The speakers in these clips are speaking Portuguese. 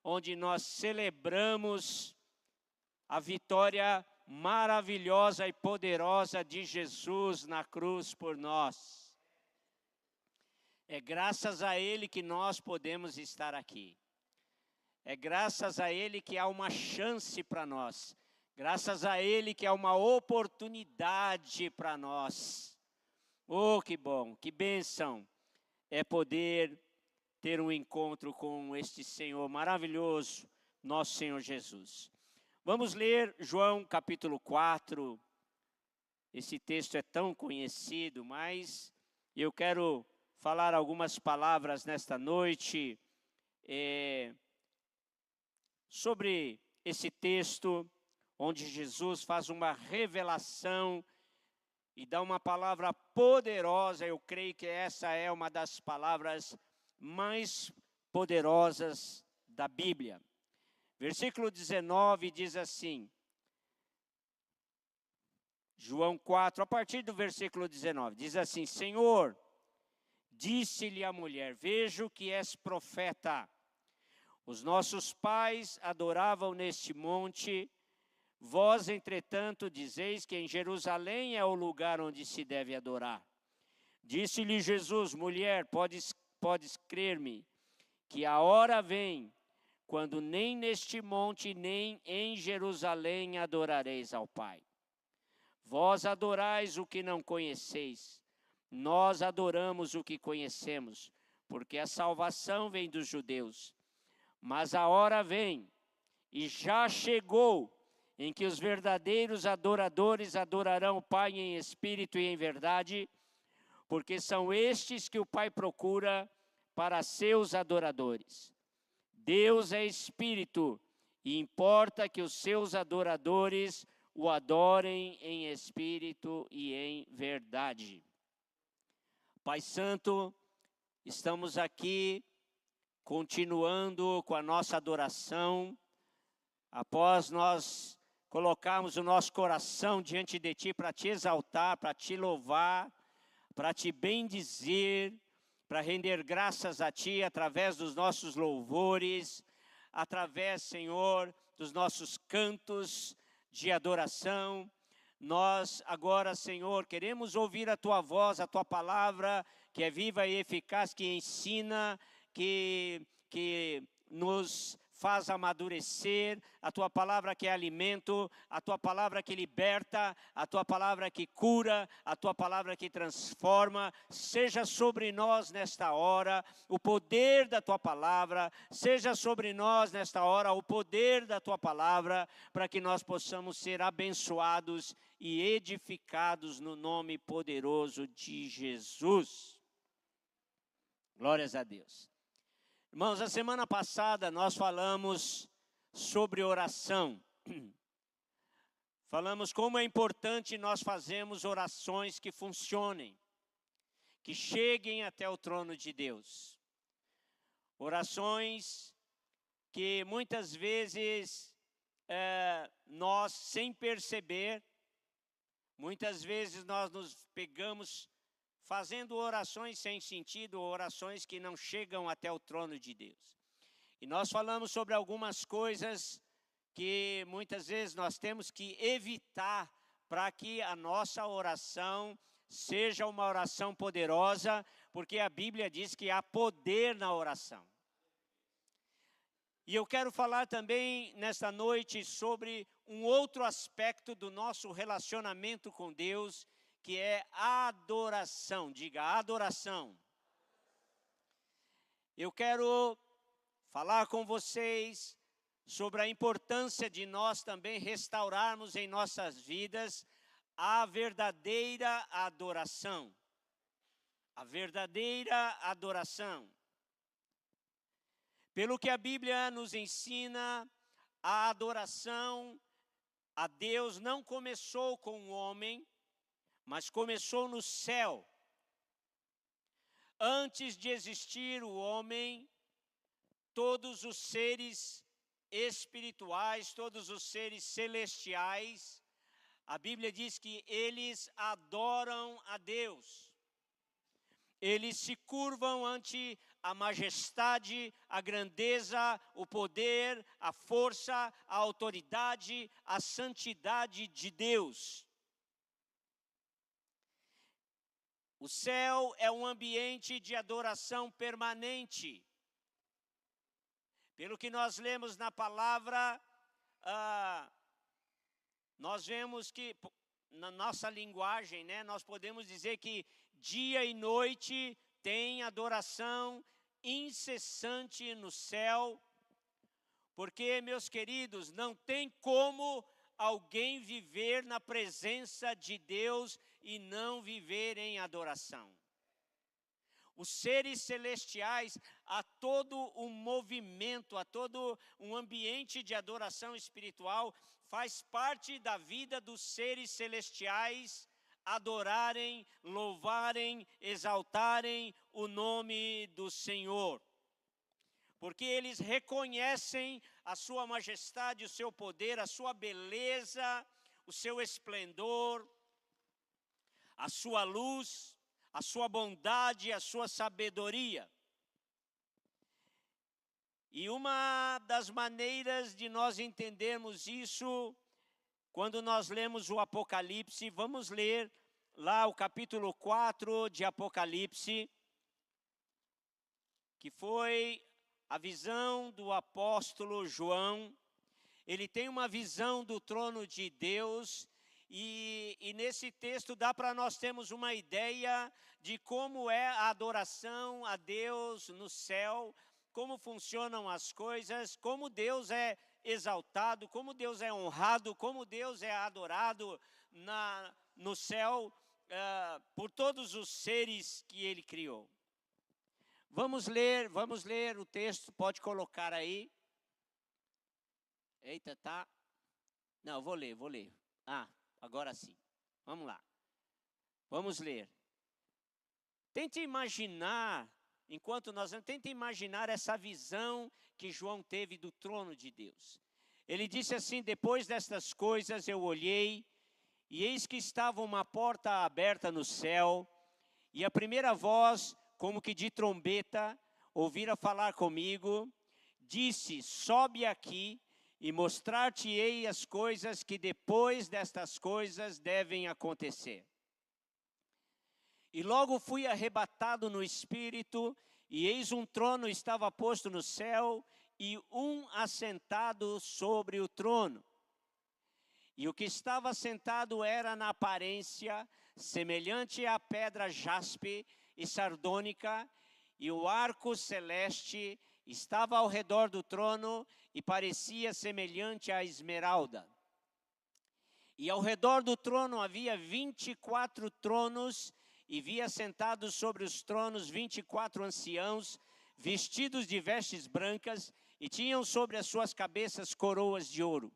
onde nós celebramos a vitória maravilhosa e poderosa de Jesus na cruz por nós. É graças a Ele que nós podemos estar aqui. É graças a Ele que há uma chance para nós. Graças a Ele que há uma oportunidade para nós. Oh, que bom, que bênção é poder ter um encontro com este Senhor maravilhoso, nosso Senhor Jesus. Vamos ler João capítulo 4. Esse texto é tão conhecido, mas eu quero falar algumas palavras nesta noite sobre esse texto, onde Jesus faz uma revelação e dá uma palavra poderosa. Eu creio que essa é uma das palavras mais poderosas da Bíblia. Versículo 19 diz assim, João 4, a partir do versículo 19, diz assim: Senhor, disse-lhe a mulher, vejo que és profeta. Os nossos pais adoravam neste monte, vós, entretanto, dizeis que em Jerusalém é o lugar onde se deve adorar. Disse-lhe Jesus, mulher, podes crer-me, que a hora vem, quando nem neste monte, nem em Jerusalém adorareis ao Pai. Vós adorais o que não conheceis, nós adoramos o que conhecemos, porque a salvação vem dos judeus. Mas a hora vem, e já chegou, em que os verdadeiros adoradores adorarão o Pai em espírito e em verdade, porque são estes que o Pai procura para seus adoradores. Deus é espírito, e importa que os seus adoradores o adorem em espírito e em verdade. Pai Santo, estamos aqui continuando com a nossa adoração, após nós colocarmos o nosso coração diante de Ti para Te exaltar, para Te louvar, para Te bendizer, para render graças a Ti através dos nossos louvores, através, Senhor, dos nossos cantos de adoração. Nós agora, Senhor, queremos ouvir a Tua voz, a Tua palavra, que é viva e eficaz, que ensina, que nos faz amadurecer, a Tua palavra que é alimento, a Tua palavra que liberta, a Tua palavra que cura, a Tua palavra que transforma. Seja sobre nós nesta hora o poder da Tua palavra, seja sobre nós nesta hora o poder da Tua palavra, para que nós possamos ser abençoados e edificados no nome poderoso de Jesus. Glórias a Deus. Irmãos, a semana passada nós falamos sobre oração. Falamos como é importante nós fazermos orações que funcionem, que cheguem até o trono de Deus. Orações que muitas vezes nós, sem perceber, muitas vezes nós nos pegamos fazendo orações sem sentido, orações que não chegam até o trono de Deus. E nós falamos sobre algumas coisas que muitas vezes nós temos que evitar para que a nossa oração seja uma oração poderosa, porque a Bíblia diz que há poder na oração. E eu quero falar também nesta noite sobre um outro aspecto do nosso relacionamento com Deus, que é a adoração. Diga, adoração. Eu quero falar com vocês sobre a importância de nós também restaurarmos em nossas vidas a verdadeira adoração. A verdadeira adoração. Pelo que a Bíblia nos ensina, a adoração a Deus não começou com o homem, mas começou no céu. Antes de existir o homem, todos os seres espirituais, todos os seres celestiais, a Bíblia diz que eles adoram a Deus. Eles se curvam ante a majestade, a grandeza, o poder, a força, a autoridade, a santidade de Deus. O céu é um ambiente de adoração permanente. Pelo que nós lemos na palavra, nós vemos que, na nossa linguagem, né, nós podemos dizer que dia e noite tem adoração incessante no céu, porque, meus queridos, não tem como alguém viver na presença de Deus e não viver em adoração. Os seres celestiais, há todo um movimento, há todo um ambiente de adoração espiritual, faz parte da vida dos seres celestiais adorarem, louvarem, exaltarem o nome do Senhor. Porque eles reconhecem a sua majestade, o seu poder, a sua beleza, o seu esplendor, a sua luz, a sua bondade, a sua sabedoria. E uma das maneiras de nós entendermos isso, quando nós lemos o Apocalipse, vamos ler lá o capítulo 4 de Apocalipse, que foi a visão do apóstolo João. Ele tem uma visão do trono de Deus, e nesse texto dá para nós termos uma ideia de como é a adoração a Deus no céu, como funcionam as coisas, como Deus é exaltado, como Deus é honrado, como Deus é adorado no céu por todos os seres que Ele criou. Vamos ler o texto, pode colocar aí. Eita, tá. Não, vou ler. Agora sim. Vamos lá. Vamos ler. Tente imaginar, tente imaginar essa visão que João teve do trono de Deus. Ele disse assim: depois destas coisas eu olhei, e eis que estava uma porta aberta no céu, e a primeira voz, como que de trombeta, ouvira falar comigo, disse: sobe aqui, e mostrar-te-ei as coisas que depois destas coisas devem acontecer. E logo fui arrebatado no espírito, e eis um trono estava posto no céu, e um assentado sobre o trono. E o que estava sentado era na aparência semelhante à pedra jaspe e sardônica, e o arco celeste estava ao redor do trono e parecia semelhante à esmeralda. E ao redor do trono havia 24 tronos, e via sentados sobre os tronos 24 anciãos, vestidos de vestes brancas, e tinham sobre as suas cabeças coroas de ouro.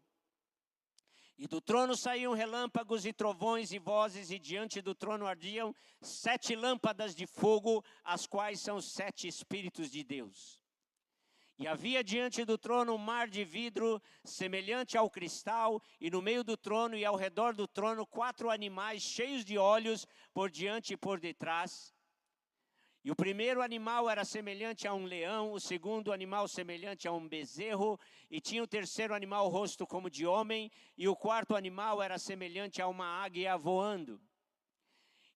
E do trono saíam relâmpagos e trovões e vozes, e diante do trono ardiam 7 lâmpadas de fogo, as quais são 7 Espíritos de Deus. E havia diante do trono um mar de vidro, semelhante ao cristal, e no meio do trono e ao redor do trono 4 animais cheios de olhos, por diante e por detrás. E o primeiro animal era semelhante a um leão, o segundo animal semelhante a um bezerro, e tinha o terceiro animal o rosto como de homem, e o quarto animal era semelhante a uma águia voando.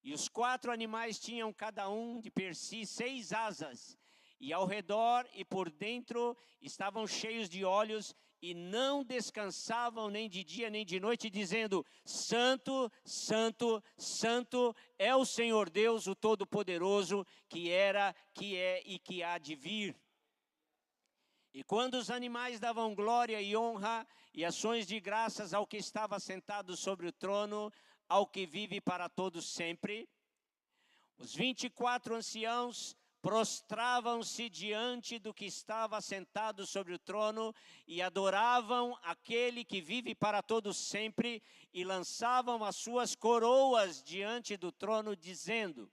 E os 4 animais tinham cada um de per si 6 asas, e ao redor e por dentro estavam cheios de olhos, e não descansavam nem de dia nem de noite, dizendo: Santo, Santo, Santo é o Senhor Deus, o Todo-Poderoso, que era, que é e que há de vir. E quando os animais davam glória e honra e ações de graças ao que estava sentado sobre o trono, ao que vive para todos sempre, os 24 anciãos prostravam-se diante do que estava sentado sobre o trono e adoravam aquele que vive para todos sempre, e lançavam as suas coroas diante do trono, dizendo: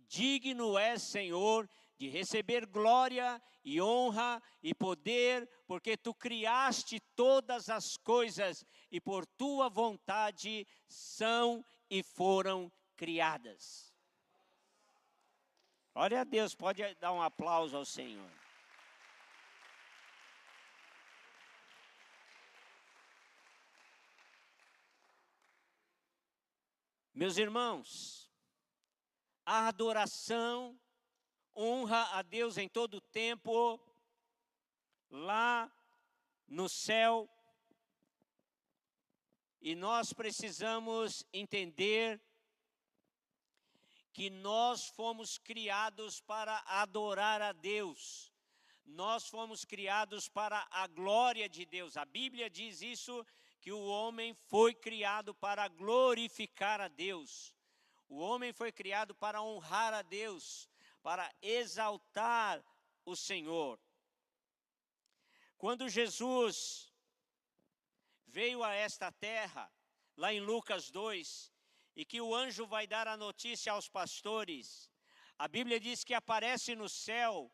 digno és, Senhor, de receber glória e honra e poder, porque tu criaste todas as coisas, e por tua vontade são e foram criadas. Glória a Deus, pode dar um aplauso ao Senhor. Meus irmãos, a adoração honra a Deus em todo o tempo, lá no céu, e nós precisamos entender que nós fomos criados para adorar a Deus. Nós fomos criados para a glória de Deus. A Bíblia diz isso, que o homem foi criado para glorificar a Deus. O homem foi criado para honrar a Deus, para exaltar o Senhor. Quando Jesus veio a esta terra, lá em Lucas 2, e que o anjo vai dar a notícia aos pastores, a Bíblia diz que aparece no céu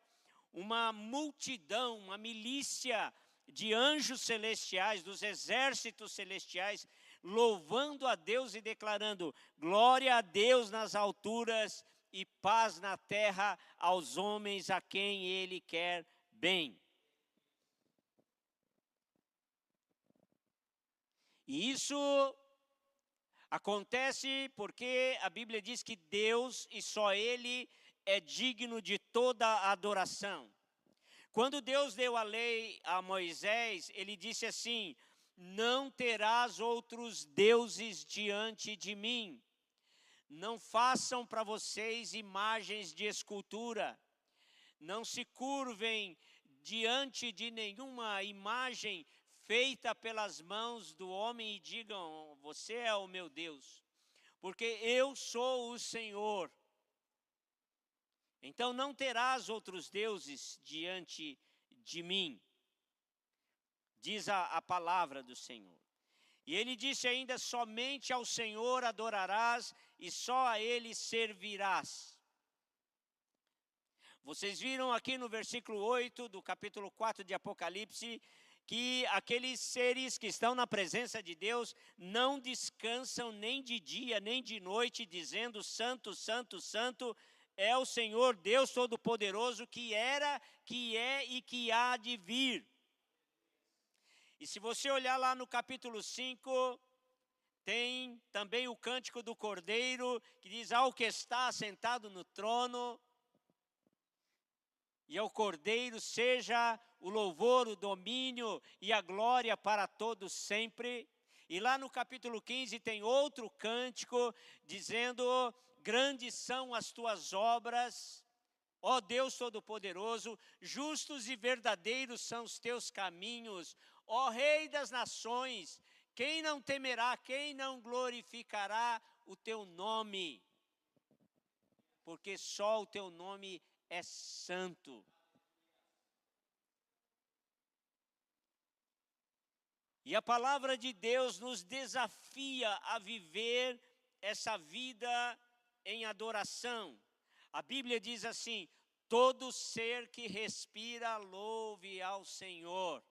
uma multidão, uma milícia de anjos celestiais, dos exércitos celestiais, louvando a Deus e declarando: glória a Deus nas alturas e paz na terra aos homens a quem Ele quer bem. E isso acontece porque a Bíblia diz que Deus e só Ele é digno de toda a adoração. Quando Deus deu a lei a Moisés, Ele disse assim: não terás outros deuses diante de mim. Não façam para vocês imagens de escultura. Não se curvem diante de nenhuma imagem feita pelas mãos do homem e digam: você é o meu Deus, porque eu sou o Senhor. Então não terás outros deuses diante de mim, diz a palavra do Senhor. E ele disse ainda: somente ao Senhor adorarás e só a Ele servirás. Vocês viram aqui no versículo 8 do capítulo 4 de Apocalipse, que aqueles seres que estão na presença de Deus não descansam nem de dia nem de noite, dizendo: santo, santo, santo é o Senhor Deus Todo-Poderoso, que era, que é e que há de vir. E se você olhar lá no capítulo 5, tem também o cântico do Cordeiro, que diz: ao que está sentado no trono, e ao Cordeiro seja o louvor, o domínio e a glória para todos sempre. E lá no capítulo 15 tem outro cântico, dizendo: grandes são as tuas obras, ó Deus Todo-Poderoso, justos e verdadeiros são os teus caminhos, ó Rei das nações, quem não temerá, quem não glorificará o teu nome? Porque só o teu nome é santo. E a palavra de Deus nos desafia a viver essa vida em adoração. A Bíblia diz assim: todo ser que respira louve ao Senhor.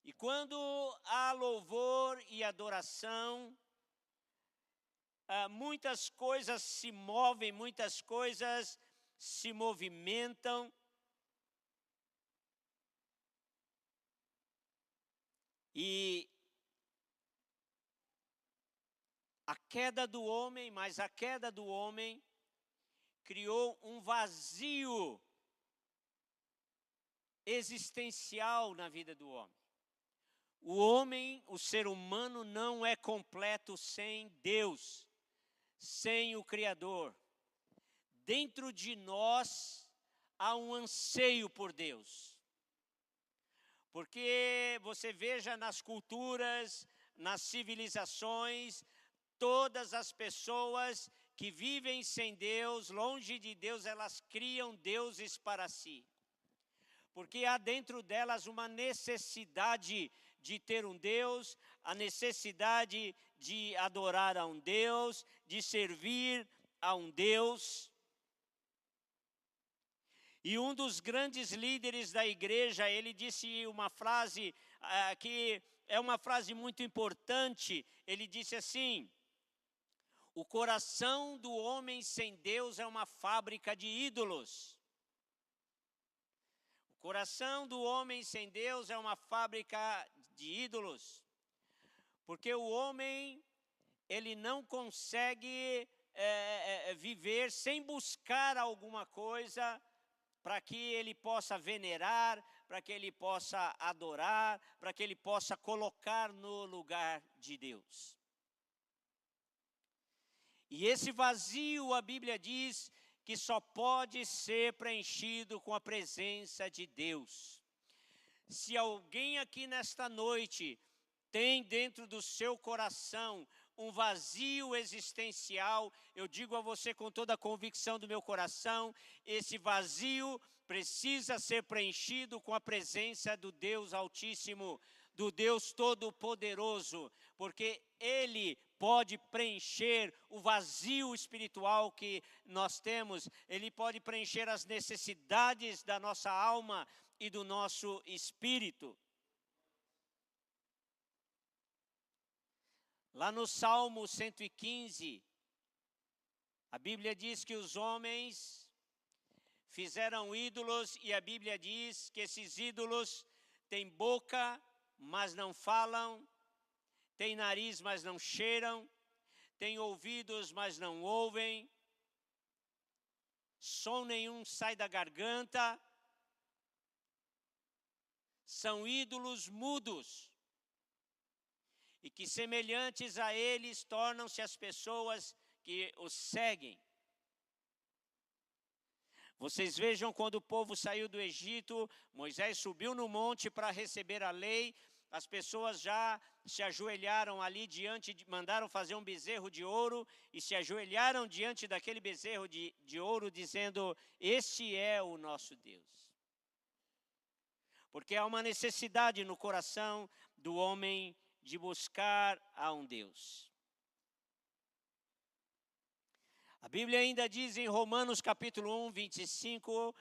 E quando há louvor e adoração, muitas coisas se movem, muitas coisas se movimentam. E a queda do homem, mas a queda do homem criou um vazio existencial na vida do homem. O homem, o ser humano, não é completo sem Deus, sem o Criador. Dentro de nós há um anseio por Deus. Porque você veja nas culturas, nas civilizações, todas as pessoas que vivem sem Deus, longe de Deus, elas criam deuses para si. Porque há dentro delas uma necessidade de ter um Deus, a necessidade de adorar a um Deus, de servir a um Deus. E um dos grandes líderes da igreja, ele disse uma frase que é uma frase muito importante. Ele disse assim: O coração do homem sem Deus é uma fábrica de ídolos. O coração do homem sem Deus é uma fábrica de ídolos. Porque o homem, ele não consegue viver sem buscar alguma coisa para que ele possa venerar, para que ele possa adorar, para que ele possa colocar no lugar de Deus. E esse vazio, a Bíblia diz que só pode ser preenchido com a presença de Deus. Se alguém aqui nesta noite tem dentro do seu coração um vazio existencial, eu digo a você com toda a convicção do meu coração, esse vazio precisa ser preenchido com a presença do Deus Altíssimo, do Deus Todo-Poderoso, porque Ele pode preencher o vazio espiritual que nós temos, Ele pode preencher as necessidades da nossa alma e do nosso espírito. Lá no Salmo 115, a Bíblia diz que os homens fizeram ídolos, e a Bíblia diz que esses ídolos têm boca, mas não falam, têm nariz, mas não cheiram, têm ouvidos, mas não ouvem, som nenhum sai da garganta, são ídolos mudos. E que semelhantes a eles tornam-se as pessoas que os seguem. Vocês vejam, quando o povo saiu do Egito, Moisés subiu no monte para receber a lei, as pessoas já se ajoelharam ali mandaram fazer um bezerro de ouro, e se ajoelharam diante daquele bezerro de ouro, dizendo: este é o nosso Deus. Porque há uma necessidade no coração do homem de buscar a um Deus. A Bíblia ainda diz em Romanos capítulo 1, 25,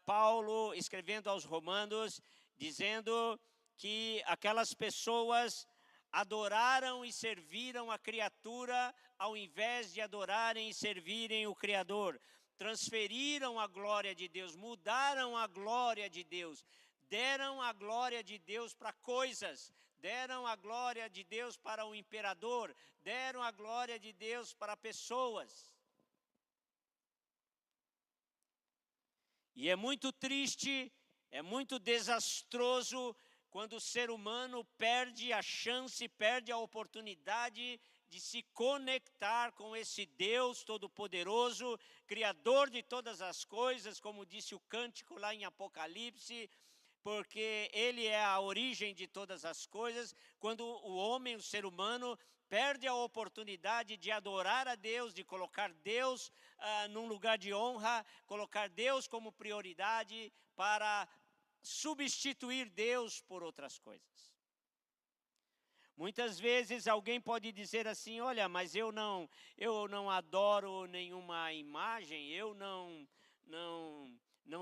Paulo escrevendo aos Romanos, dizendo que aquelas pessoas adoraram e serviram a criatura ao invés de adorarem e servirem o Criador. Transferiram a glória de Deus, mudaram a glória de Deus, deram a glória de Deus para coisas, deram a glória de Deus para o imperador, deram a glória de Deus para pessoas. E é muito triste, é muito desastroso quando o ser humano perde a chance, perde a oportunidade de se conectar com esse Deus Todo-Poderoso, Criador de todas as coisas, como disse o cântico lá em Apocalipse, porque Ele é a origem de todas as coisas. Quando o homem, o ser humano, perde a oportunidade de adorar a Deus, de colocar Deus num lugar de honra, colocar Deus como prioridade para substituir Deus por outras coisas. Muitas vezes alguém pode dizer assim: olha, mas eu não adoro nenhuma imagem, eu não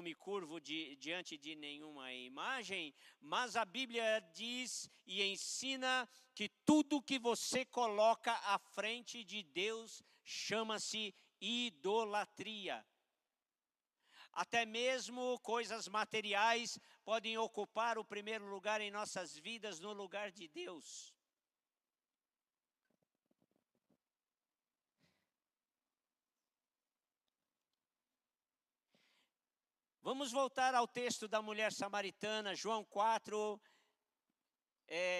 me curvo diante de nenhuma imagem, mas a Bíblia diz e ensina que tudo que você coloca à frente de Deus chama-se idolatria. Até mesmo coisas materiais podem ocupar o primeiro lugar em nossas vidas, no lugar de Deus. Vamos voltar ao texto da mulher samaritana, João 4,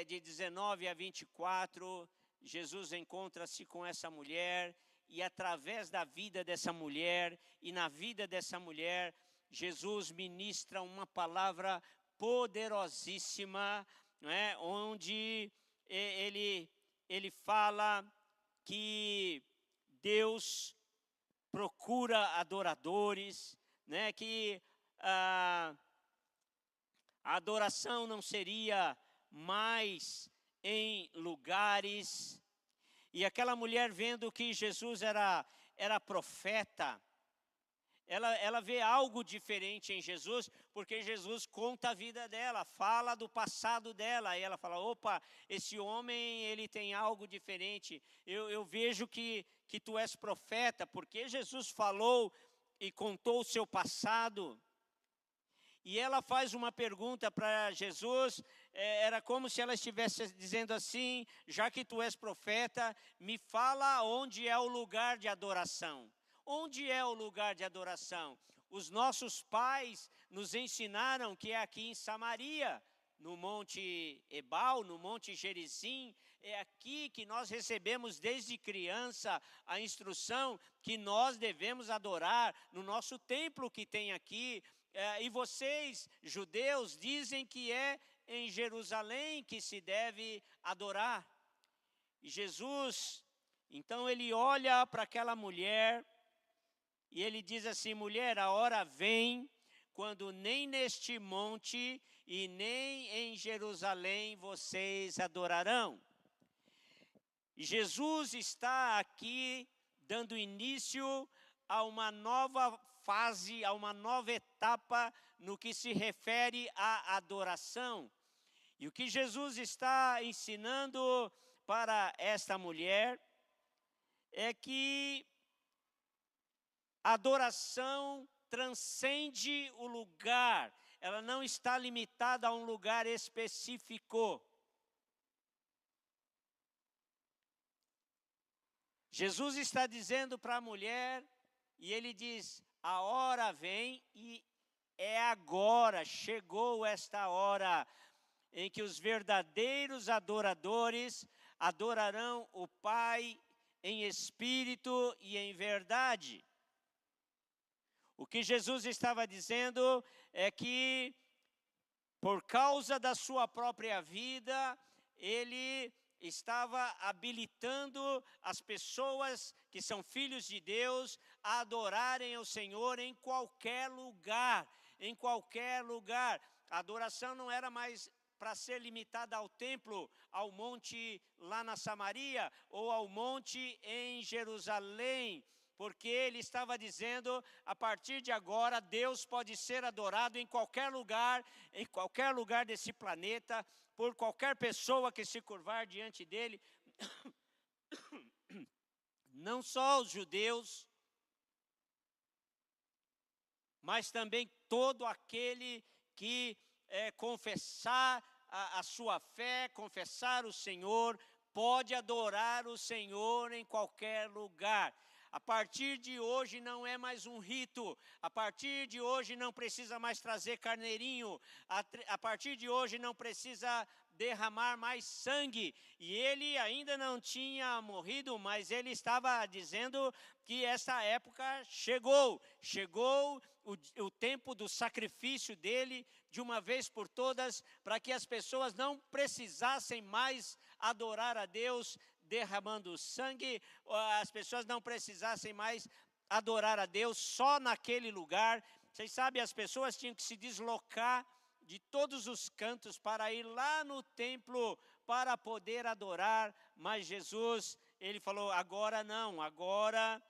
de 19 a 24. Jesus encontra-se com essa mulher, e através da vida dessa mulher, e na vida dessa mulher, Jesus ministra uma palavra poderosíssima, né, onde ele fala que Deus procura adoradores, né, que a adoração não seria mais em lugares. E aquela mulher, vendo que Jesus era profeta, ela vê algo diferente em Jesus, porque Jesus conta a vida dela, fala do passado dela, e ela fala, opa, esse homem, ele tem algo diferente, eu vejo que tu és profeta, porque Jesus falou e contou o seu passado. E ela faz uma pergunta para Jesus, era como se ela estivesse dizendo assim, já que tu és profeta, me fala onde é o lugar de adoração. Onde é o lugar de adoração? Os nossos pais nos ensinaram que é aqui em Samaria, no Monte Ebal, no Monte Gerizim, é aqui que nós recebemos desde criança a instrução que nós devemos adorar no nosso templo que tem aqui. E vocês, judeus, dizem que é em Jerusalém que se deve adorar. E Jesus, então ele olha para aquela mulher e ele diz assim, mulher, a hora vem quando nem neste monte e nem em Jerusalém vocês adorarão. E Jesus está aqui dando início a uma nova fase, a uma nova etapa no que se refere à adoração. E o que Jesus está ensinando para esta mulher é que a adoração transcende o lugar, ela não está limitada a um lugar específico. Jesus está dizendo para a mulher, e ele diz, a hora vem e é agora, chegou esta hora em que os verdadeiros adoradores adorarão o Pai em espírito e em verdade. O que Jesus estava dizendo é que, por causa da sua própria vida, ele estava habilitando as pessoas que são filhos de Deus a adorarem ao Senhor em qualquer lugar, em qualquer lugar. A adoração não era mais para ser limitada ao templo, ao monte lá na Samaria ou ao monte em Jerusalém, porque ele estava dizendo, a partir de agora, Deus pode ser adorado em qualquer lugar desse planeta, por qualquer pessoa que se curvar diante dele, não só os judeus, mas também todo aquele que confessar a sua fé, confessar o Senhor, pode adorar o Senhor em qualquer lugar. A partir de hoje não é mais um rito, a partir de hoje não precisa mais trazer carneirinho, a partir de hoje não precisa derramar mais sangue. E ele ainda não tinha morrido, mas ele estava dizendo que essa época chegou o tempo do sacrifício dele, de uma vez por todas, para que as pessoas não precisassem mais adorar a Deus derramando sangue, as pessoas não precisassem mais adorar a Deus só naquele lugar. Vocês sabem, as pessoas tinham que se deslocar de todos os cantos para ir lá no templo para poder adorar, mas Jesus, ele falou, agora não, agora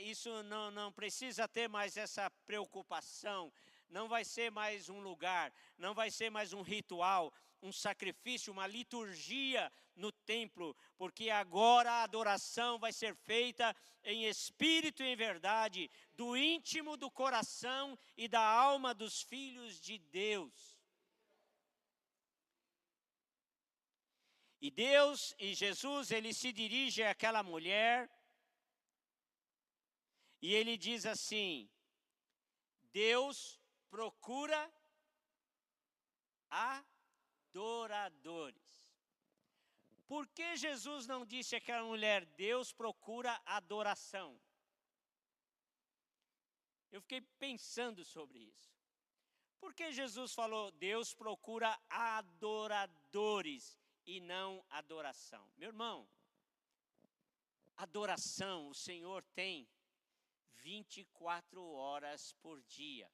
isso não precisa ter mais essa preocupação, não vai ser mais um lugar, não vai ser mais um ritual, um sacrifício, uma liturgia no templo, porque agora a adoração vai ser feita em espírito e em verdade, do íntimo do coração e da alma dos filhos de Deus. E Deus e Jesus, ele se dirige àquela mulher e ele diz assim, Deus procura adoradores. Por que Jesus não disse àquela mulher, Deus procura adoração? Eu fiquei pensando sobre isso. Por que Jesus falou, Deus procura adoradores e não adoração? Meu irmão, adoração o Senhor tem 24 horas por dia.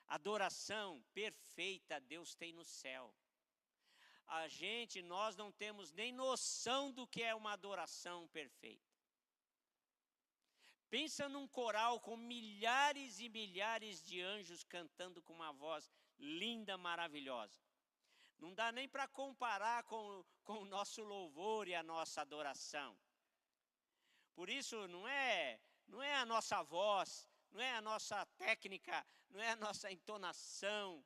Adoração perfeita Deus tem no céu. Nós não temos nem noção do que é uma adoração perfeita. Pensa num coral com milhares e milhares de anjos cantando com uma voz linda, maravilhosa. Não dá nem para comparar com o nosso louvor e a nossa adoração. Por isso, não é a nossa voz, não é a nossa técnica, não é a nossa entonação.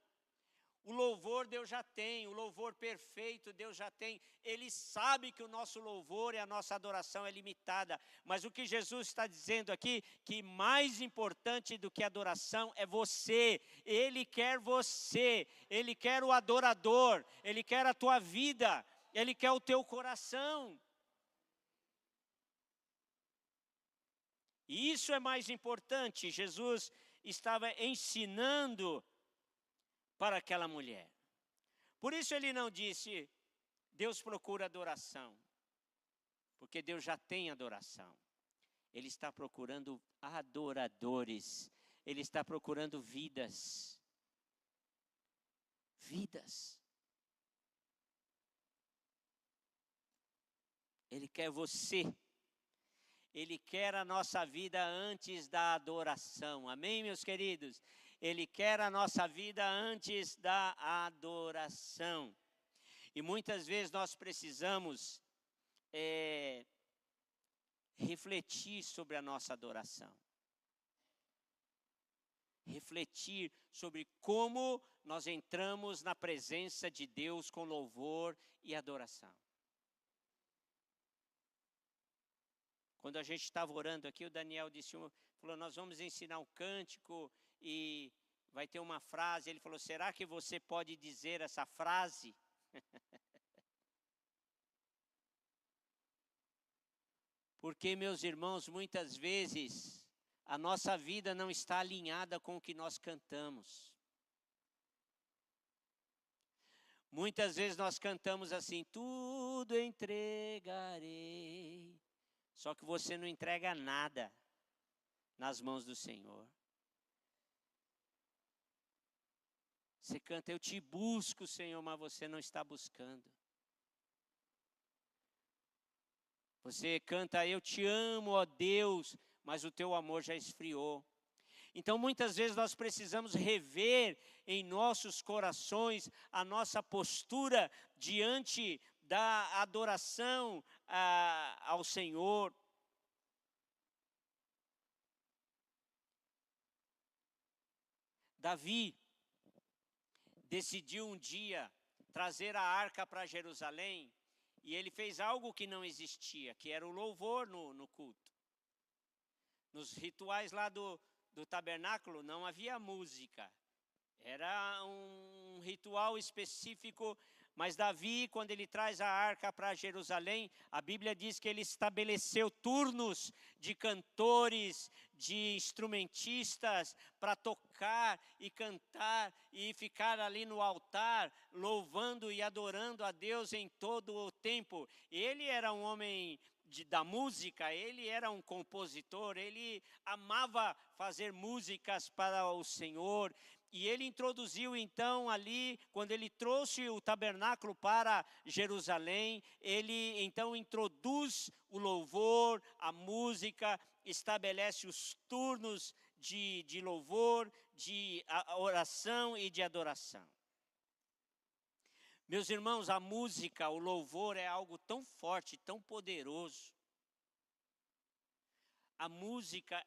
O louvor Deus já tem, o louvor perfeito Deus já tem. Ele sabe que o nosso louvor e a nossa adoração é limitada. Mas o que Jesus está dizendo aqui, que mais importante do que a adoração é você. Ele quer você, Ele quer o adorador, Ele quer a tua vida, Ele quer o teu coração. E isso é mais importante. Jesus estava ensinando para aquela mulher. Por isso ele não disse, Deus procura adoração, porque Deus já tem adoração. Ele está procurando adoradores, Ele está procurando vidas. Vidas. Ele quer você. Ele quer a nossa vida antes da adoração. Amém, meus queridos? Ele quer a nossa vida antes da adoração. E muitas vezes nós precisamos refletir sobre a nossa adoração. Refletir sobre como nós entramos na presença de Deus com louvor e adoração. Quando a gente estava orando aqui, o Daniel falou, nós vamos ensinar um cântico e vai ter uma frase. Ele falou, será que você pode dizer essa frase? Porque, meus irmãos, muitas vezes a nossa vida não está alinhada com o que nós cantamos. Muitas vezes nós cantamos assim, tudo entregarei. Só que você não entrega nada nas mãos do Senhor. Você canta, eu te busco, Senhor, mas você não está buscando. Você canta, eu te amo, ó Deus, mas o teu amor já esfriou. Então, muitas vezes nós precisamos rever em nossos corações a nossa postura diante da adoração ao Senhor. Davi decidiu um dia trazer a arca para Jerusalém e ele fez algo que não existia, que era o louvor no culto. Nos rituais lá do tabernáculo não havia música. Era um ritual específico, mas Davi, quando ele traz a arca para Jerusalém, a Bíblia diz que ele estabeleceu turnos de cantores, de instrumentistas, para tocar e cantar e ficar ali no altar, louvando e adorando a Deus em todo o tempo. Ele era um homem da música, ele era um compositor, ele amava fazer músicas para o Senhor. E ele introduziu então ali, quando ele trouxe o tabernáculo para Jerusalém, ele então introduz o louvor, a música, estabelece os turnos de louvor, de oração e de adoração. Meus irmãos, a música, o louvor é algo tão forte, tão poderoso. A música,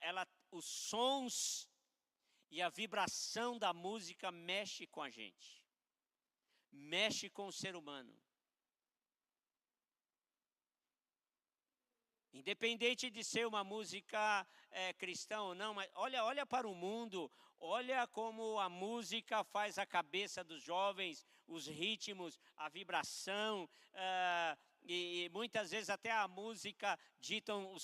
os sons e a vibração da música mexe com a gente. Mexe com o ser humano. Independente de ser uma música cristã ou não, mas olha para o mundo, olha como a música faz a cabeça dos jovens, os ritmos, a vibração, e muitas vezes até a música ditam os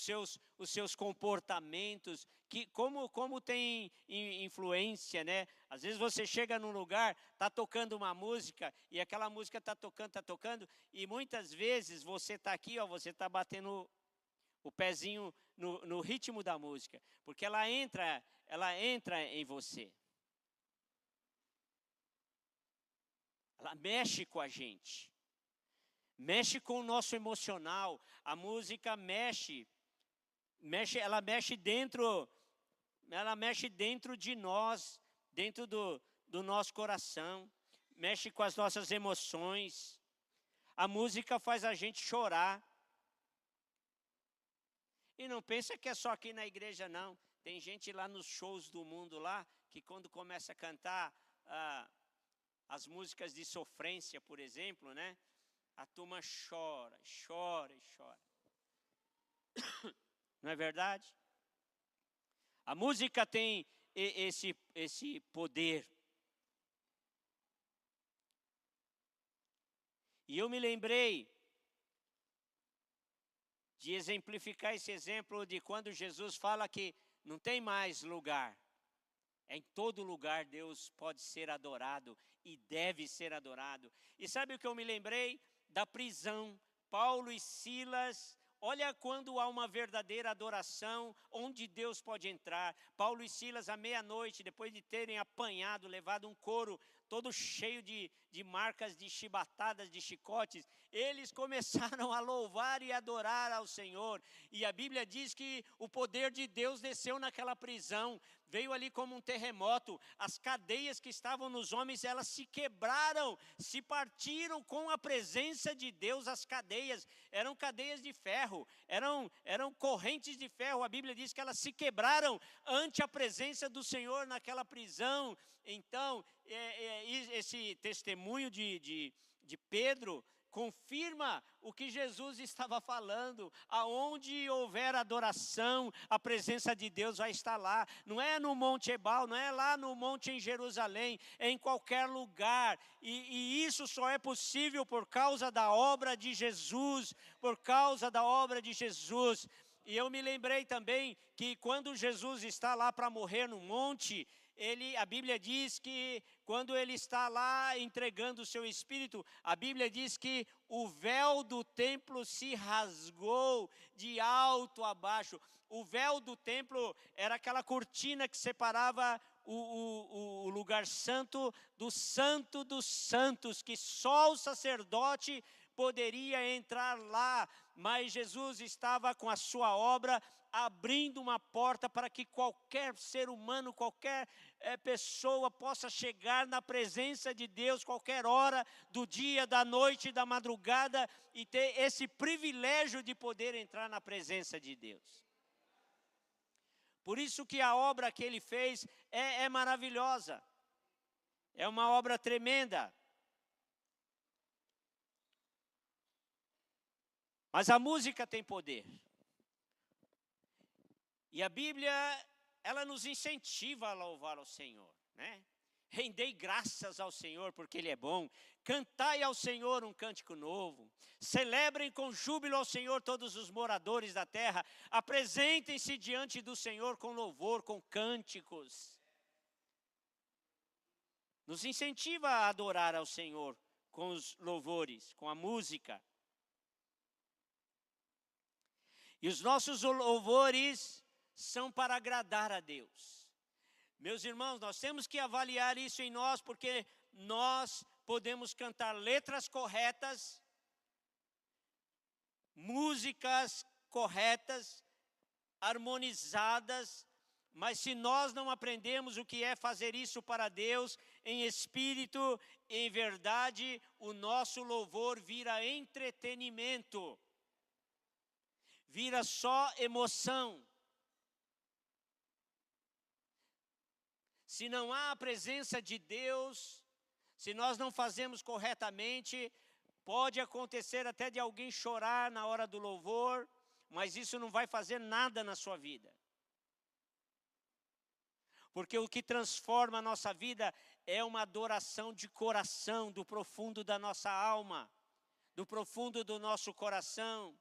seus comportamentos, que como tem influência, né? Às vezes você chega num lugar, está tocando uma música, e aquela música está tocando, e muitas vezes você está aqui, você está batendo o pezinho no ritmo da música, porque ela entra em você. Ela mexe com a gente. Mexe com o nosso emocional. A música mexe ela mexe dentro de nós, dentro do nosso coração, mexe com as nossas emoções. A música faz a gente chorar. E não pensa que é só aqui na igreja, não. Tem gente lá nos shows do mundo lá, que quando começa a cantar as músicas de sofrência, por exemplo, né? A turma chora, chora e chora. Não é verdade? A música tem esse poder. E eu me lembrei de exemplificar esse exemplo de quando Jesus fala que não tem mais lugar. Em todo lugar Deus pode ser adorado e deve ser adorado. E sabe o que eu me lembrei? Da prisão. Paulo e Silas, olha quando há uma verdadeira adoração, onde Deus pode entrar. Paulo e Silas, à meia-noite, depois de terem apanhado, levado um couro todo cheio de marcas de chibatadas, de chicotes, eles começaram a louvar e adorar ao Senhor. E a Bíblia diz que o poder de Deus desceu naquela prisão, veio ali como um terremoto. As cadeias que estavam nos homens, elas se quebraram, se partiram com a presença de Deus. As cadeias eram cadeias de ferro, eram correntes de ferro. A Bíblia diz que elas se quebraram ante a presença do Senhor naquela prisão. Então, esse testemunho de Pedro confirma o que Jesus estava falando. Aonde houver adoração, a presença de Deus vai estar lá. Não é no Monte Ebal, não é lá no monte em Jerusalém, é em qualquer lugar. E isso só é possível por causa da obra de Jesus, por causa da obra de Jesus. E eu me lembrei também que quando Jesus está lá para morrer no monte, a Bíblia diz que quando ele está lá entregando o seu espírito, a Bíblia diz que o véu do templo se rasgou de alto a baixo. O véu do templo era aquela cortina que separava o lugar santo dos santos, que só o sacerdote poderia entrar lá. Mas Jesus estava com a sua obra abrindo uma porta para que qualquer ser humano, qualquer pessoa possa chegar na presença de Deus qualquer hora do dia, da noite, da madrugada, e ter esse privilégio de poder entrar na presença de Deus. Por isso que a obra que ele fez é maravilhosa, é uma obra tremenda. Mas a música tem poder. E a Bíblia, ela nos incentiva a louvar ao Senhor, né? Rendei graças ao Senhor porque Ele é bom. Cantai ao Senhor um cântico novo. Celebrem com júbilo ao Senhor todos os moradores da terra. Apresentem-se diante do Senhor com louvor, com cânticos. Nos incentiva a adorar ao Senhor com os louvores, com a música. E os nossos louvores são para agradar a Deus. Meus irmãos, nós temos que avaliar isso em nós, porque nós podemos cantar letras corretas, músicas corretas, harmonizadas, mas se nós não aprendemos o que é fazer isso para Deus, em espírito, em verdade, o nosso louvor vira entretenimento, vira só emoção. Se não há a presença de Deus, se nós não fazemos corretamente, pode acontecer até de alguém chorar na hora do louvor, mas isso não vai fazer nada na sua vida. Porque o que transforma a nossa vida é uma adoração de coração, do profundo da nossa alma, do profundo do nosso coração.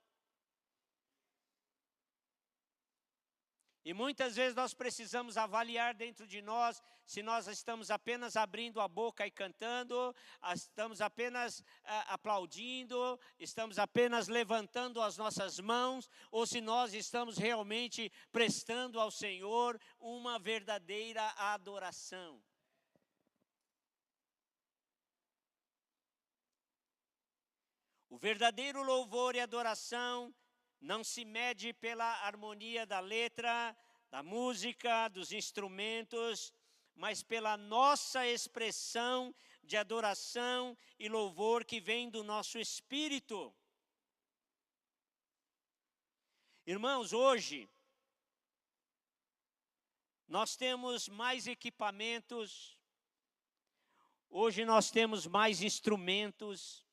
E muitas vezes nós precisamos avaliar dentro de nós se nós estamos apenas abrindo a boca e cantando, estamos apenas aplaudindo, estamos apenas levantando as nossas mãos, ou se nós estamos realmente prestando ao Senhor uma verdadeira adoração. O verdadeiro louvor e adoração não se mede pela harmonia da letra, da música, dos instrumentos, mas pela nossa expressão de adoração e louvor que vem do nosso espírito. Irmãos, hoje nós temos mais equipamentos, hoje nós temos mais instrumentos,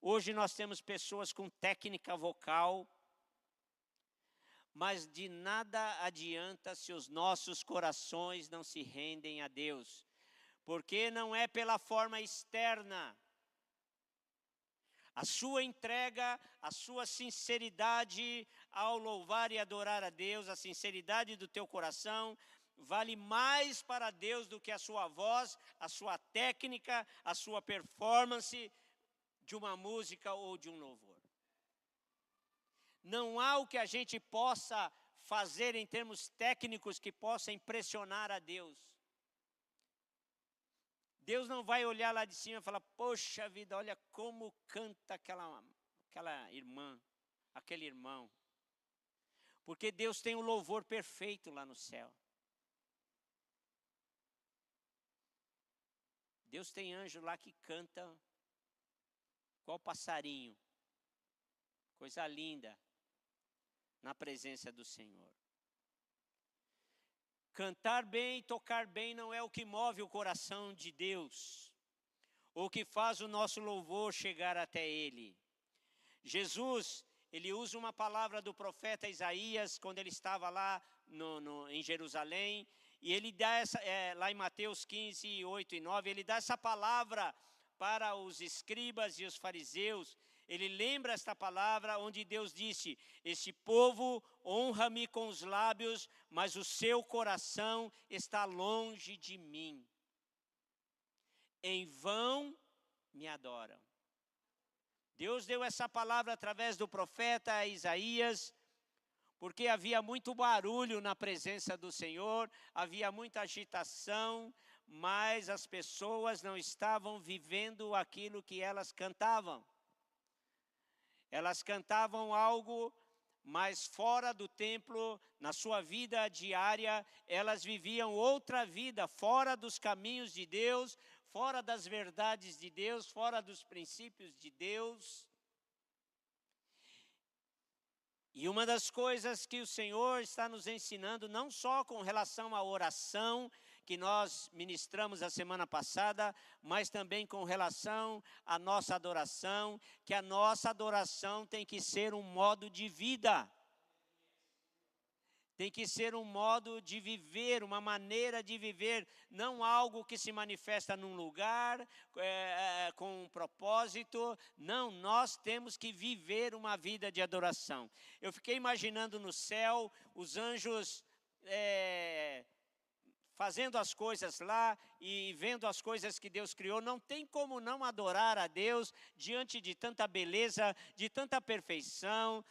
hoje nós temos pessoas com técnica vocal, mas de nada adianta se os nossos corações não se rendem a Deus, porque não é pela forma externa. A sua entrega, a sua sinceridade ao louvar e adorar a Deus, a sinceridade do teu coração, vale mais para Deus do que a sua voz, a sua técnica, a sua performance de uma música ou de um louvor. Não há o que a gente possa fazer em termos técnicos que possa impressionar a Deus. Deus não vai olhar lá de cima e falar, poxa vida, olha como canta aquela irmã, aquele irmão. Porque Deus tem um louvor perfeito lá no céu. Deus tem anjo lá que canta qual passarinho. Coisa linda na presença do Senhor. Cantar bem e tocar bem não é o que move o coração de Deus, ou que faz o nosso louvor chegar até Ele. Jesus, ele usa uma palavra do profeta Isaías, quando ele estava lá em Jerusalém, e ele dá lá em Mateus 15, 8 e 9, ele dá essa palavra para os escribas e os fariseus. Ele lembra esta palavra onde Deus disse, este povo honra-me com os lábios, mas o seu coração está longe de mim. Em vão me adoram. Deus deu essa palavra através do profeta Isaías, porque havia muito barulho na presença do Senhor, havia muita agitação, mas as pessoas não estavam vivendo aquilo que elas cantavam. Elas cantavam algo, mas fora do templo, na sua vida diária, elas viviam outra vida, fora dos caminhos de Deus, fora das verdades de Deus, fora dos princípios de Deus. E uma das coisas que o Senhor está nos ensinando, não só com relação à oração, que nós ministramos a semana passada, mas também com relação à nossa adoração, que a nossa adoração tem que ser um modo de vida. Tem que ser um modo de viver, uma maneira de viver, não algo que se manifesta num lugar, com um propósito. Não, nós temos que viver uma vida de adoração. Eu fiquei imaginando no céu, os anjos fazendo as coisas lá e vendo as coisas que Deus criou. Não tem como não adorar a Deus diante de tanta beleza, de tanta perfeição.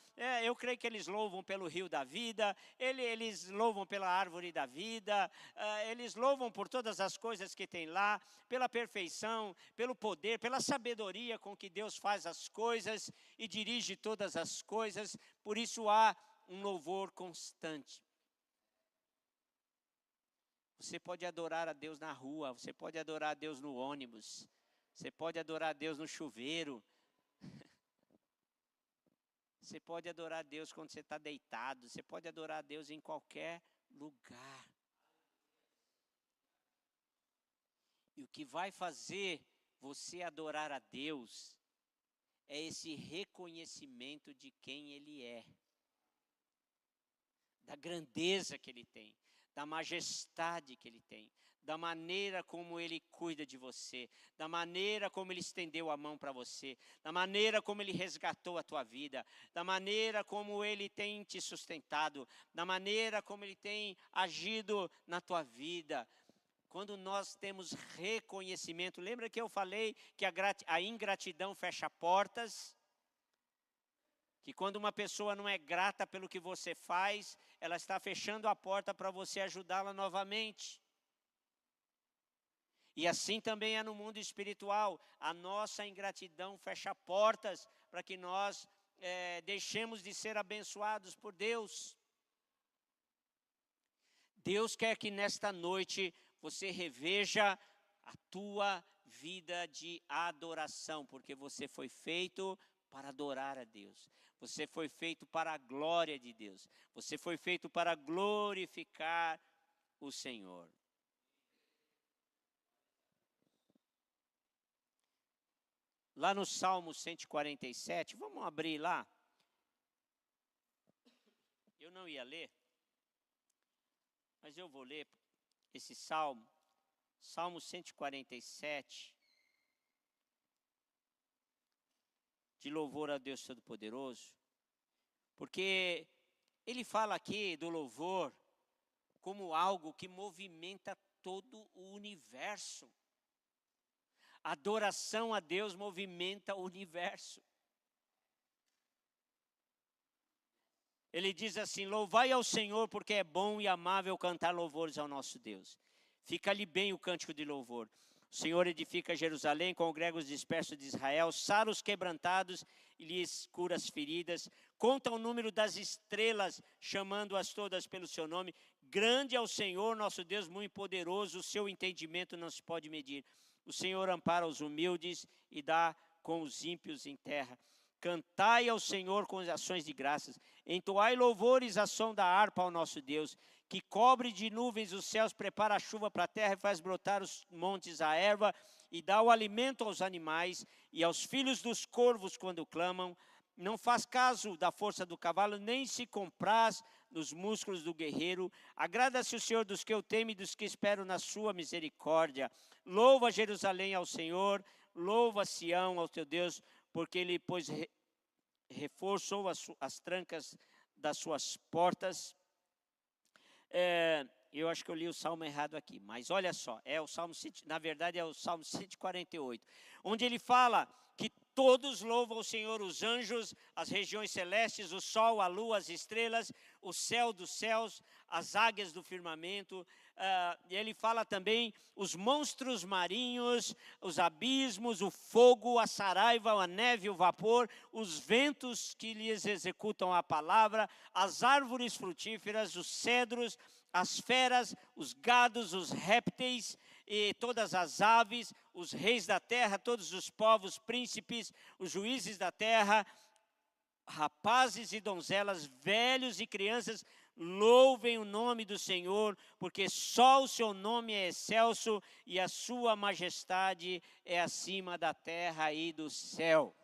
Eu creio que eles louvam pelo rio da vida, eles louvam pela árvore da vida, eles louvam por todas as coisas que tem lá, pela perfeição, pelo poder, pela sabedoria com que Deus faz as coisas e dirige todas as coisas. Por isso há um louvor constante. Você pode adorar a Deus na rua, você pode adorar a Deus no ônibus, você pode adorar a Deus no chuveiro. Você pode adorar a Deus quando você está deitado, você pode adorar a Deus em qualquer lugar. E o que vai fazer você adorar a Deus é esse reconhecimento de quem Ele é, da grandeza que Ele tem, da majestade que Ele tem, da maneira como Ele cuida de você, da maneira como Ele estendeu a mão para você, da maneira como Ele resgatou a tua vida, da maneira como Ele tem te sustentado, da maneira como Ele tem agido na tua vida. Quando nós temos reconhecimento, lembra que eu falei que a ingratidão fecha portas? Que quando uma pessoa não é grata pelo que você faz, ela está fechando a porta para você ajudá-la novamente. E assim também é no mundo espiritual. A nossa ingratidão fecha portas para que nós deixemos de ser abençoados por Deus. Deus quer que nesta noite você reveja a tua vida de adoração, porque você foi feito para adorar a Deus. Você foi feito para a glória de Deus. Você foi feito para glorificar o Senhor. Lá no Salmo 147, vamos abrir lá. Eu não ia ler, mas eu vou ler esse Salmo. Salmo 147, de louvor a Deus Todo-Poderoso, porque ele fala aqui do louvor como algo que movimenta todo o universo. Adoração a Deus movimenta o universo. Ele diz assim: louvai ao Senhor, porque é bom e amável cantar louvores ao nosso Deus. Fica-lhe bem o cântico de louvor. O Senhor edifica Jerusalém, congrega os dispersos de Israel, sara os quebrantados e lhes cura as feridas. Conta o número das estrelas, chamando-as todas pelo seu nome. Grande é o Senhor, nosso Deus, muito poderoso, o seu entendimento não se pode medir. O Senhor ampara os humildes e dá com os ímpios em terra. Cantai ao Senhor com as ações de graças, entoai louvores à som da harpa ao nosso Deus, que cobre de nuvens os céus, prepara a chuva para a terra e faz brotar os montes a erva, e dá o alimento aos animais e aos filhos dos corvos quando clamam. Não faz caso da força do cavalo, nem se compraz nos músculos do guerreiro. Agrada-se o Senhor dos que o temem e dos que esperam na sua misericórdia. Louva Jerusalém ao Senhor, louva Sião ao teu Deus, porque ele pôs reforçou as trancas das suas portas. Eu acho que eu li o salmo errado aqui, mas olha só, é o salmo, na verdade é o salmo 148, onde ele fala que todos louvam o Senhor, os anjos, as regiões celestes, o sol, a lua, as estrelas, o céu dos céus, as águias do firmamento. Ele fala também os monstros marinhos, os abismos, o fogo, a saraiva, a neve, o vapor, os ventos que lhes executam a palavra, as árvores frutíferas, os cedros, as feras, os gados, os répteis e todas as aves, os reis da terra, todos os povos, príncipes, os juízes da terra, rapazes e donzelas, velhos e crianças, louvem o nome do Senhor, porque só o seu nome é excelso e a sua majestade é acima da terra e do céu.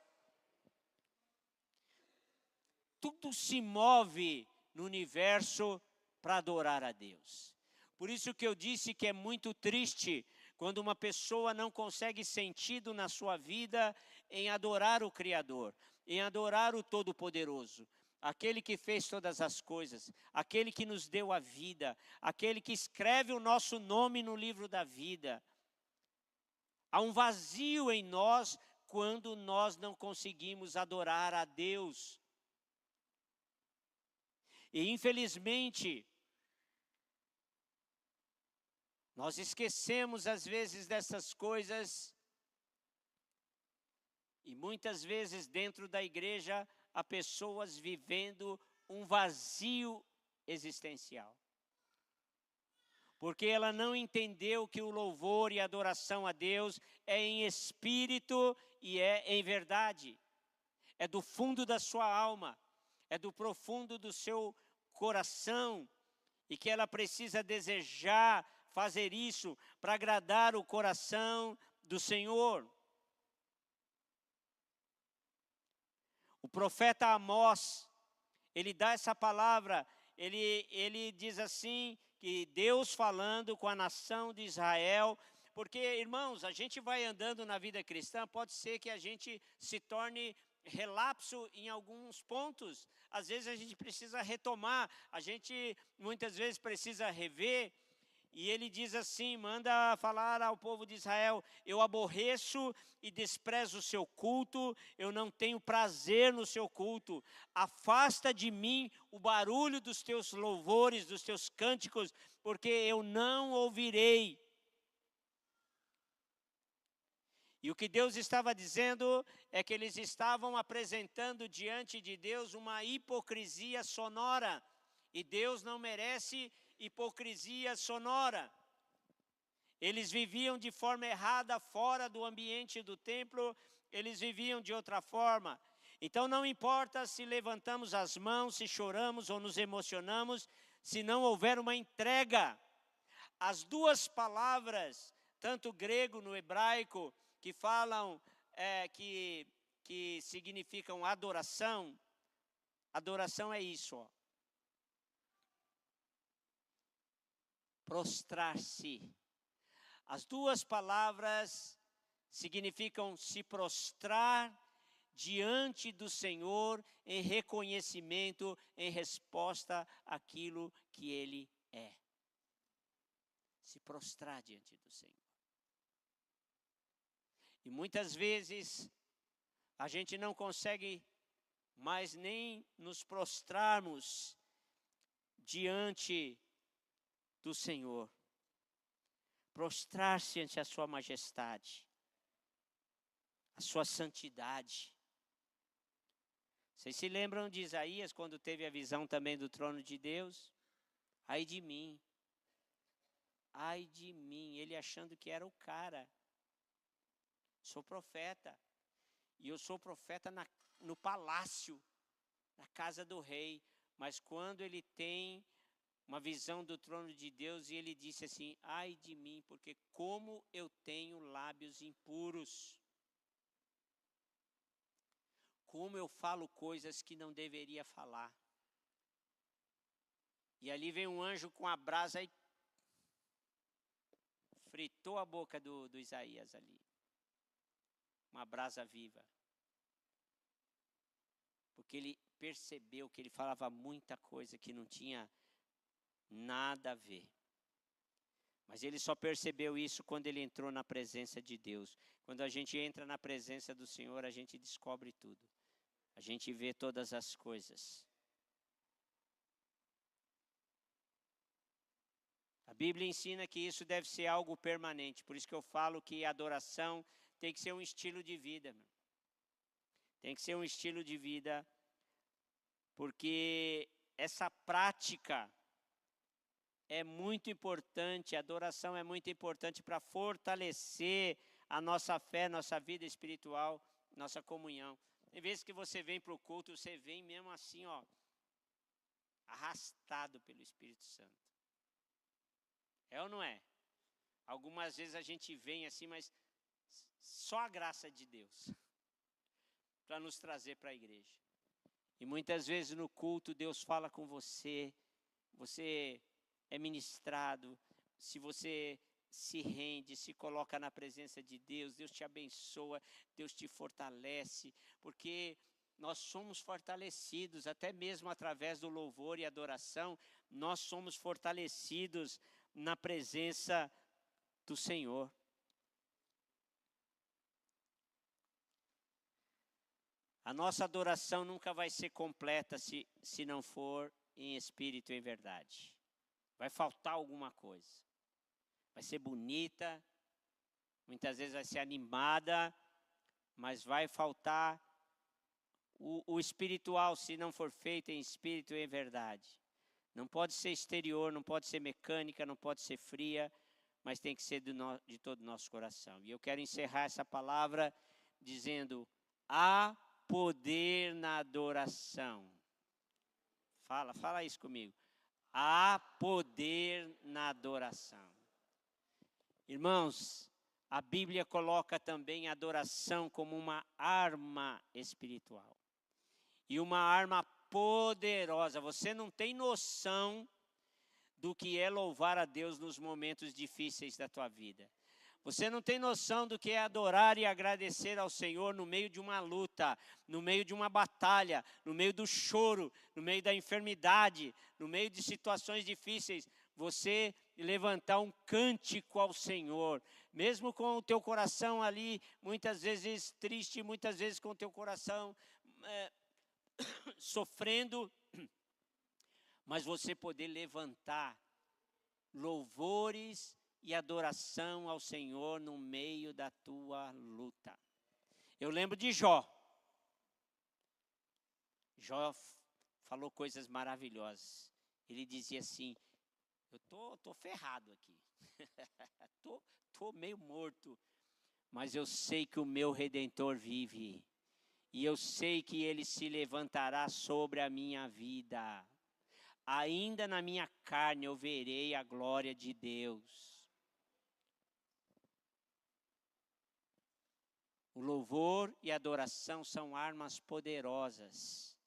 Tudo se move no universo para adorar a Deus. Por isso que eu disse que é muito triste quando uma pessoa não consegue sentido na sua vida em adorar o Criador, em adorar o Todo-Poderoso, aquele que fez todas as coisas, aquele que nos deu a vida, aquele que escreve o nosso nome no livro da vida. Há um vazio em nós quando nós não conseguimos adorar a Deus. E infelizmente, nós esquecemos às vezes dessas coisas e muitas vezes dentro da igreja há pessoas vivendo um vazio existencial. Porque ela não entendeu que o louvor e a adoração a Deus é em espírito e é em verdade. É do fundo da sua alma, é do profundo do seu coração e que ela precisa desejar fazer isso para agradar o coração do Senhor. O profeta Amós, ele dá essa palavra, ele diz assim, que Deus falando com a nação de Israel, porque, irmãos, a gente vai andando na vida cristã, pode ser que a gente se torne relapso em alguns pontos, às vezes a gente precisa retomar, a gente muitas vezes precisa rever. E ele diz assim, manda falar ao povo de Israel: eu aborreço e desprezo o seu culto, eu não tenho prazer no seu culto. Afasta de mim o barulho dos teus louvores, dos teus cânticos, porque eu não ouvirei. E o que Deus estava dizendo é que eles estavam apresentando diante de Deus uma hipocrisia sonora. E Deus não merece hipocrisia sonora. Eles viviam de forma errada fora do ambiente do templo, eles viviam de outra forma. Então não importa se levantamos as mãos, se choramos ou nos emocionamos, se não houver uma entrega. As duas palavras, tanto grego no hebraico, que falam, que significam adoração, adoração é isso, ó. Prostrar-se. As duas palavras significam se prostrar diante do Senhor em reconhecimento, em resposta àquilo que Ele é. Se prostrar diante do Senhor. E muitas vezes a gente não consegue mais nem nos prostrarmos diante do Senhor. Prostrar-se ante a sua majestade, a sua santidade. Vocês se lembram de Isaías quando teve a visão também do trono de Deus? Ai de mim, ele achando que era o cara. Sou profeta, e eu sou profeta no palácio, na casa do rei, mas quando ele tem uma visão do trono de Deus, e ele disse assim, ai de mim, porque como eu tenho lábios impuros, como eu falo coisas que não deveria falar. E ali vem um anjo com a brasa e fritou a boca do Isaías ali. Uma brasa viva. Porque ele percebeu que ele falava muita coisa que não tinha nada a ver. Mas ele só percebeu isso quando ele entrou na presença de Deus. Quando a gente entra na presença do Senhor, a gente descobre tudo. A gente vê todas as coisas. A Bíblia ensina que isso deve ser algo permanente. Por isso que eu falo que a adoração tem que ser um estilo de vida. Tem que ser um estilo de vida. Porque essa prática é muito importante, a adoração é muito importante para fortalecer a nossa fé, nossa vida espiritual, nossa comunhão. Tem vezes que você vem para o culto, você vem mesmo assim, ó, arrastado pelo Espírito Santo. É ou não é? Algumas vezes a gente vem assim, mas só a graça de Deus para nos trazer para a igreja. E muitas vezes no culto Deus fala com você, você é ministrado, se você se rende, se coloca na presença de Deus, Deus te abençoa, Deus te fortalece, porque nós somos fortalecidos, até mesmo através do louvor e adoração, nós somos fortalecidos na presença do Senhor. A nossa adoração nunca vai ser completa se não for em espírito e em verdade. Vai faltar alguma coisa. Vai ser bonita, muitas vezes vai ser animada, mas vai faltar o espiritual se não for feito em espírito e em verdade. Não pode ser exterior, não pode ser mecânica, não pode ser fria, mas tem que ser de todo o nosso coração. E eu quero encerrar essa palavra dizendo, há poder na adoração. Fala isso comigo. Há poder na adoração. Irmãos, a Bíblia coloca também a adoração como uma arma espiritual. E uma arma poderosa. Você não tem noção do que é louvar a Deus nos momentos difíceis da tua vida. Você não tem noção do que é adorar e agradecer ao Senhor no meio de uma luta, no meio de uma batalha, no meio do choro, no meio da enfermidade, no meio de situações difíceis. Você levantar um cântico ao Senhor, mesmo com o teu coração ali, muitas vezes triste, muitas vezes com o teu coração sofrendo, mas você poder levantar louvores e adoração ao Senhor no meio da tua luta. Eu lembro de Jó. Jó falou coisas maravilhosas. Ele dizia assim: eu tô ferrado aqui. tô meio morto, mas eu sei que o meu Redentor vive. E eu sei que ele se levantará sobre a minha vida. Ainda na minha carne eu verei a glória de Deus. O louvor e a adoração são armas poderosas.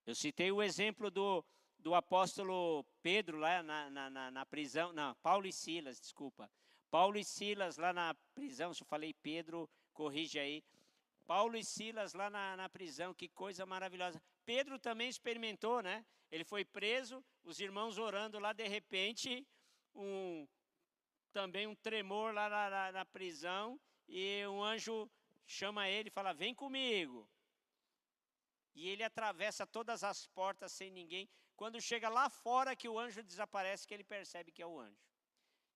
Eu citei o exemplo do apóstolo Pedro lá na prisão, não, Paulo e Silas, desculpa. Paulo e Silas lá na prisão, se eu falei Pedro, corrige aí. Paulo e Silas lá na prisão, que coisa maravilhosa. Pedro também experimentou, né? Ele foi preso, os irmãos orando lá, de repente, também um tremor lá na prisão, e um anjo chama ele e fala: vem comigo. E ele atravessa todas as portas sem ninguém. Quando chega lá fora que o anjo desaparece, que ele percebe que é o anjo.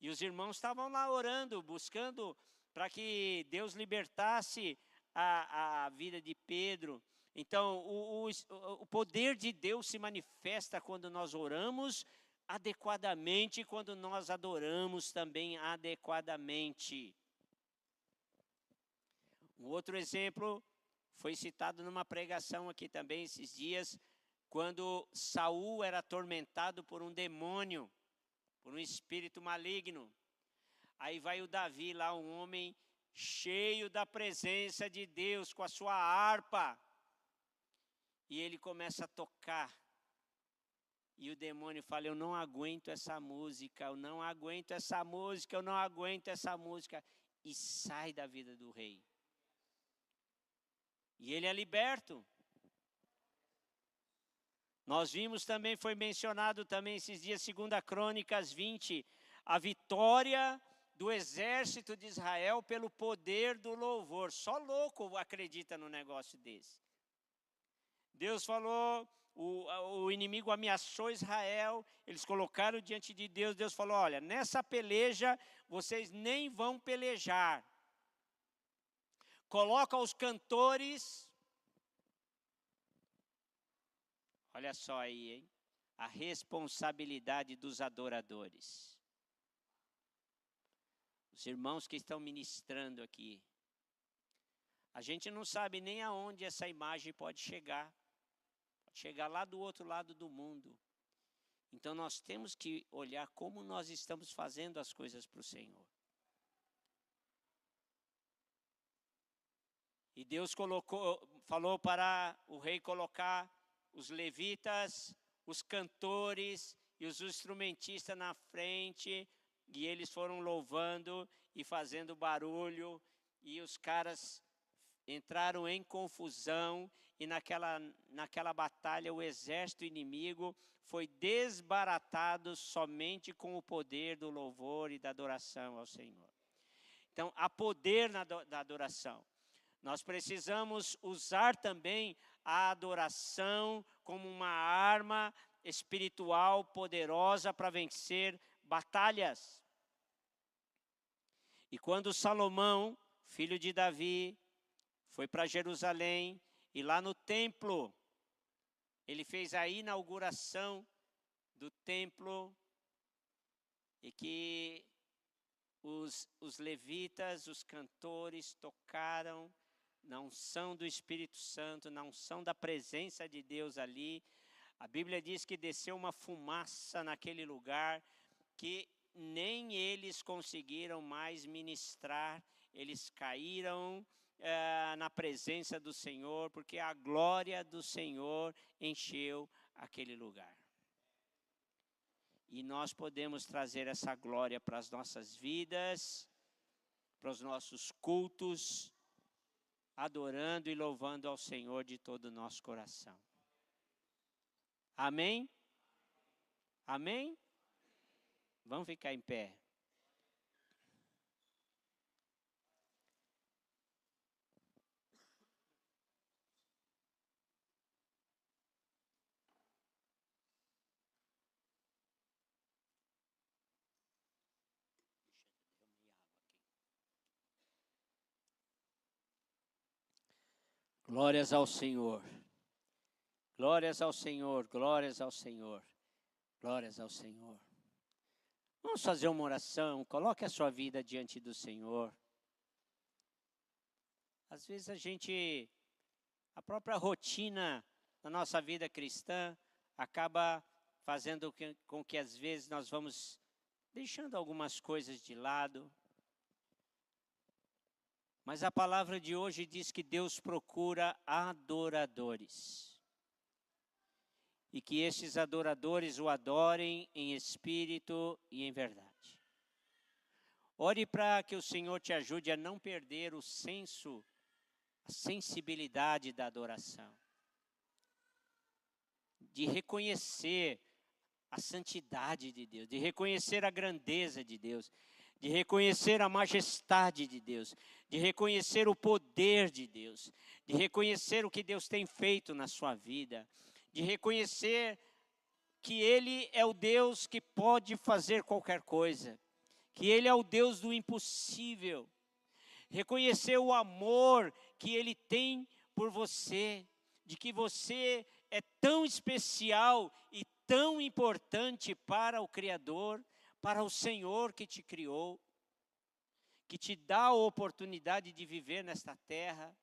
E os irmãos estavam lá orando, buscando para que Deus libertasse a vida de Pedro. Então, o poder de Deus se manifesta quando nós oramos adequadamente, quando nós adoramos também adequadamente. Um outro exemplo foi citado numa pregação aqui também esses dias, quando Saul era atormentado por um demônio, por um espírito maligno. Aí vai o Davi lá, um homem cheio da presença de Deus, com a sua harpa. E ele começa a tocar. E o demônio fala: eu não aguento essa música, eu não aguento essa música, eu não aguento essa música. E sai da vida do rei. E ele é liberto. Nós vimos também, foi mencionado também esses dias, 2 Crônicas 20, a vitória do exército de Israel pelo poder do louvor. Só louco acredita no negócio desse. Deus falou, o inimigo ameaçou Israel, eles colocaram diante de Deus, Deus falou: olha, nessa peleja vocês nem vão pelejar. Coloca os cantores. Olha só aí, hein? A responsabilidade dos adoradores. Os irmãos que estão ministrando aqui. A gente não sabe nem aonde essa imagem pode chegar. Pode chegar lá do outro lado do mundo. Então nós temos que olhar como nós estamos fazendo as coisas para o Senhor. E Deus falou para o rei colocar os levitas, os cantores e os instrumentistas na frente, e eles foram louvando e fazendo barulho, e os caras entraram em confusão, e naquela batalha o exército inimigo foi desbaratado somente com o poder do louvor e da adoração ao Senhor. Então, há poder da adoração. Nós precisamos usar também a adoração como uma arma espiritual poderosa para vencer batalhas. E quando Salomão, filho de Davi, foi para Jerusalém, e lá no templo, ele fez a inauguração do templo, e que os levitas, os cantores tocaram na unção do Espírito Santo, na unção da presença de Deus ali. A Bíblia diz que desceu uma fumaça naquele lugar, que nem eles conseguiram mais ministrar, eles caíram na presença do Senhor, porque a glória do Senhor encheu aquele lugar. E nós podemos trazer essa glória para as nossas vidas, para os nossos cultos, adorando e louvando ao Senhor de todo o nosso coração. Amém? Amém? Vamos ficar em pé. Glórias ao Senhor. Glórias ao Senhor, glórias ao Senhor, glórias ao Senhor. Vamos fazer uma oração, coloque a sua vida diante do Senhor. Às vezes a própria rotina da nossa vida cristã acaba fazendo com que às vezes nós vamos deixando algumas coisas de lado. Mas a palavra de hoje diz que Deus procura adoradores. E que estes adoradores o adorem em espírito e em verdade. Ore para que o Senhor te ajude a não perder o senso, a sensibilidade da adoração. De reconhecer a santidade de Deus, de reconhecer a grandeza de Deus, de reconhecer a majestade de Deus, de reconhecer o poder de Deus, de reconhecer o que Deus tem feito na sua vida, de reconhecer que Ele é o Deus que pode fazer qualquer coisa, que Ele é o Deus do impossível, reconhecer o amor que Ele tem por você, de que você é tão especial e tão importante para o Criador, para o Senhor que te criou, que te dá a oportunidade de viver nesta terra,